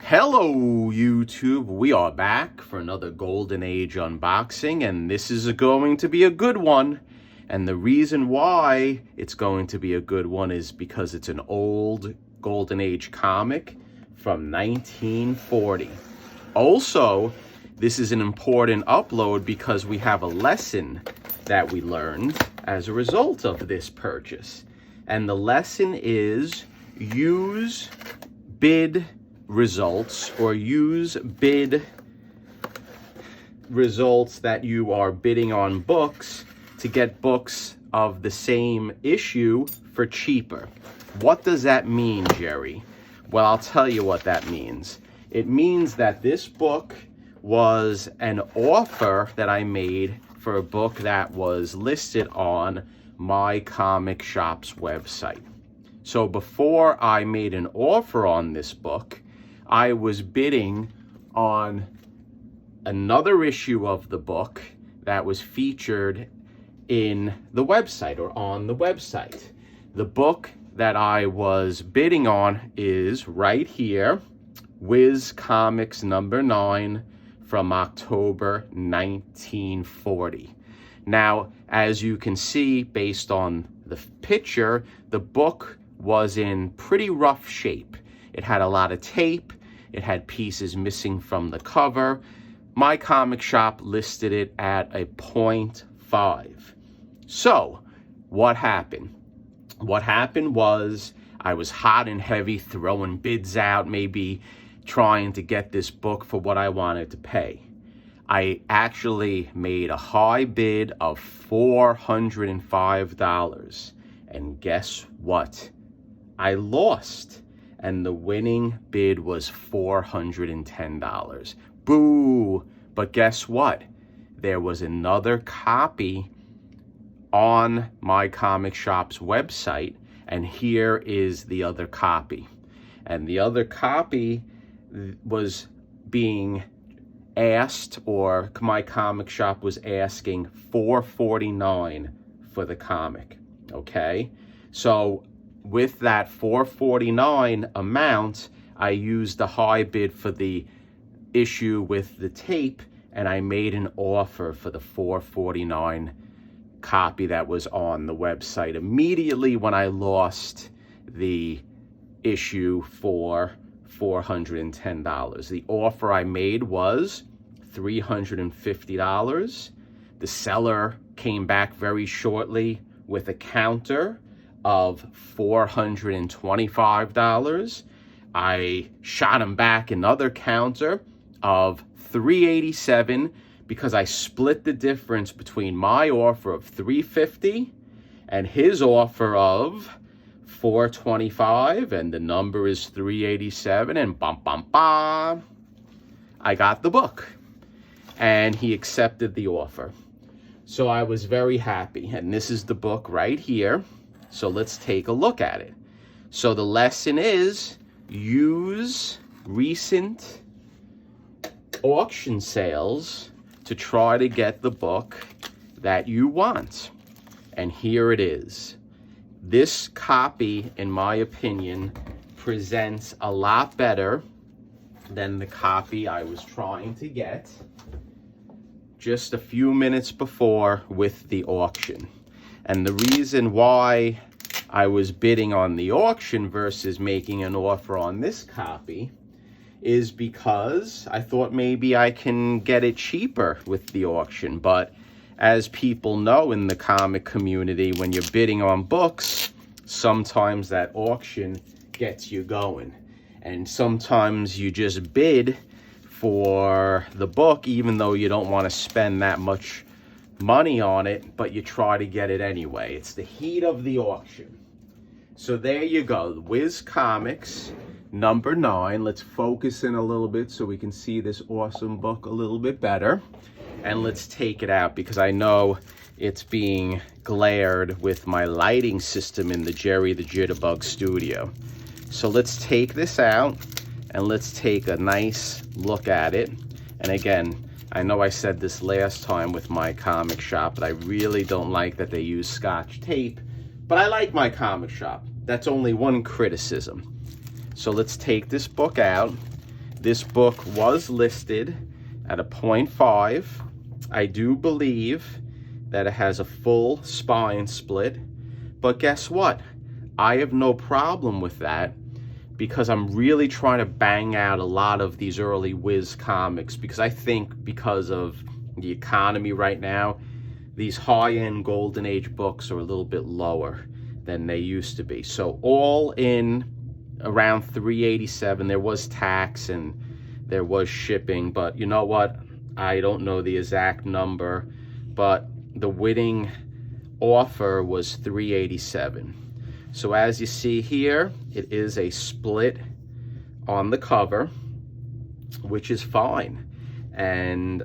Hello YouTube, we are back for another Golden Age unboxing, and this is going to be a good one. And the reason why it's going to be a good one is because it's an old Golden Age comic from 1940. Also, this is an important upload because we have a lesson that we learned as a result of this purchase. And the lesson is use bid results, or use bid results that you are bidding on books to get books of the same issue for cheaper. What does that mean, Jerry? Well, I'll tell you what that means. It means that this book was an offer that I made for a book that was listed on my comic shop's website. So before I made an offer on this book, I was bidding on another issue of the book that was featured in the website, or on the website. The book that I was bidding on is right here, Whiz Comics number 9 from October 1940. Now, as you can see, based on the picture, the book was in pretty rough shape. It had a lot of tape. It had pieces missing from the cover. My comic shop listed it at a 0.5. So, what happened? What happened was I was hot and heavy, throwing bids out, maybe trying to get this book for what I wanted to pay. I actually made a high bid of $405. And guess what? I lost. And the winning bid was $410. Boo! But guess what? There was another copy on my comic shop's website, and here is the other copy. And the other copy was being asked, or my comic shop was asking $449 for the comic. Okay? So with that $449 amount, I used the high bid for the issue with the tape, and I made an offer for the $449 copy that was on the website immediately when I lost the issue for $410. The offer I made was $350. The seller came back very shortly with a counter of $425. I shot him back another counter of $387 because I split the difference between my offer of $350 and his offer of $425, and the number is $387, and bum bum bum, I got the book, and he accepted the offer. So I was very happy, and this is the book right here. So let's take a look at it. So the lesson is use recent auction sales to try to get the book that you want. And here it is. This copy, in my opinion, presents a lot better than the copy I was trying to get just a few minutes before with the auction. And the reason why I was bidding on the auction versus making an offer on this copy is because I thought maybe I can get it cheaper with the auction. But as people know in the comic community, when you're bidding on books, sometimes that auction gets you going. And sometimes you just bid for the book even though you don't want to spend that much money on it, but you try to get it anyway. It's the heat of the auction. So there you go, Whiz Comics number 9. Let's focus in a little bit so we can see this awesome book a little bit better. And let's take it out because I know it's being glared with my lighting system in the Jerry the Jitterbug studio. So let's take this out and let's take a nice look at it. And again, I know I said this last time with my comic shop, but I really don't like that they use Scotch tape. But I like my comic shop. That's only one criticism. So let's take this book out. This book was listed at a 0.5. I do believe that it has a full spine split, but guess what? I have no problem with that because I'm really trying to bang out a lot of these early Whiz comics, because I think because of the economy right now, these high-end Golden Age books are a little bit lower than they used to be. So all in around $387. There was tax and there was shipping, but you know what? I don't know the exact number, but the winning offer was $387. So as you see here, it is a split on the cover, which is fine, and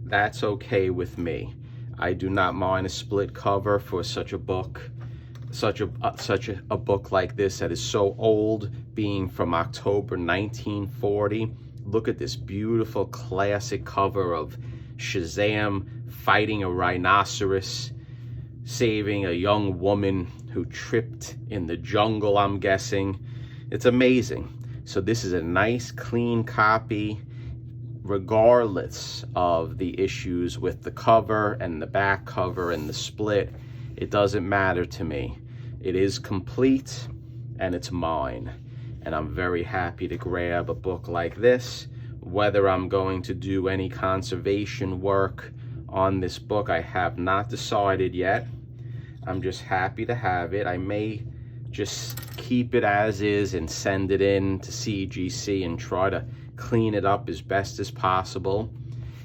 that's okay with me. I do not mind a split cover for such a book, such a book like this that is so old, being from October 1940. Look at this beautiful classic cover of Shazam fighting a rhinoceros, saving a young woman who tripped in the jungle, I'm guessing. It's amazing. So this is a nice, clean copy, regardless of the issues with the cover and the back cover and the split. It doesn't matter to me. It is complete and it's mine. And I'm very happy to grab a book like this. Whether I'm going to do any conservation work on this book, I have not decided yet. I'm just happy to have it. I may just keep it as is and send it in to CGC and try to clean it up as best as possible.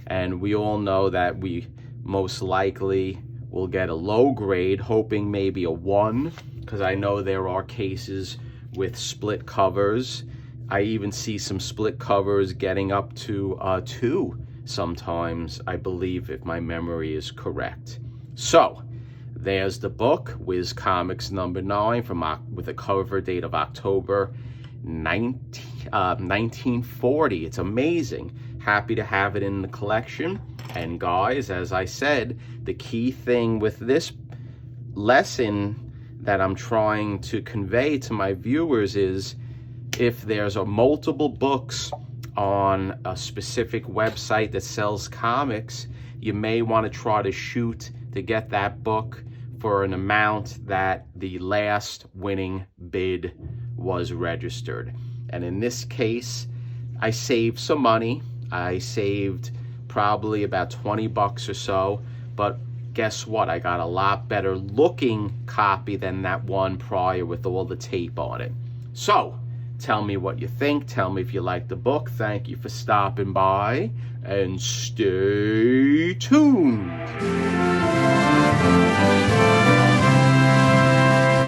And we all know that we most likely will get a low grade, hoping maybe a 1, because I know there are cases with split covers. I even see some split covers getting up to 2 sometimes, I believe, if my memory is correct. So there's the book, Whiz Comics number 9, with a cover date of October 1940. It's amazing. Happy to have it in the collection. And guys, as I said, the key thing with this lesson that I'm trying to convey to my viewers is, if there's multiple books on a specific website that sells comics, you may want to try to shoot to get that book for an amount that the last winning bid was registered. And in this case, I saved some money. I saved probably about 20 bucks or so, but guess what? I got a lot better looking copy than that one prior with all the tape on it. So tell me what you think. Tell me if you like the book. Thank you for stopping by, and stay tuned.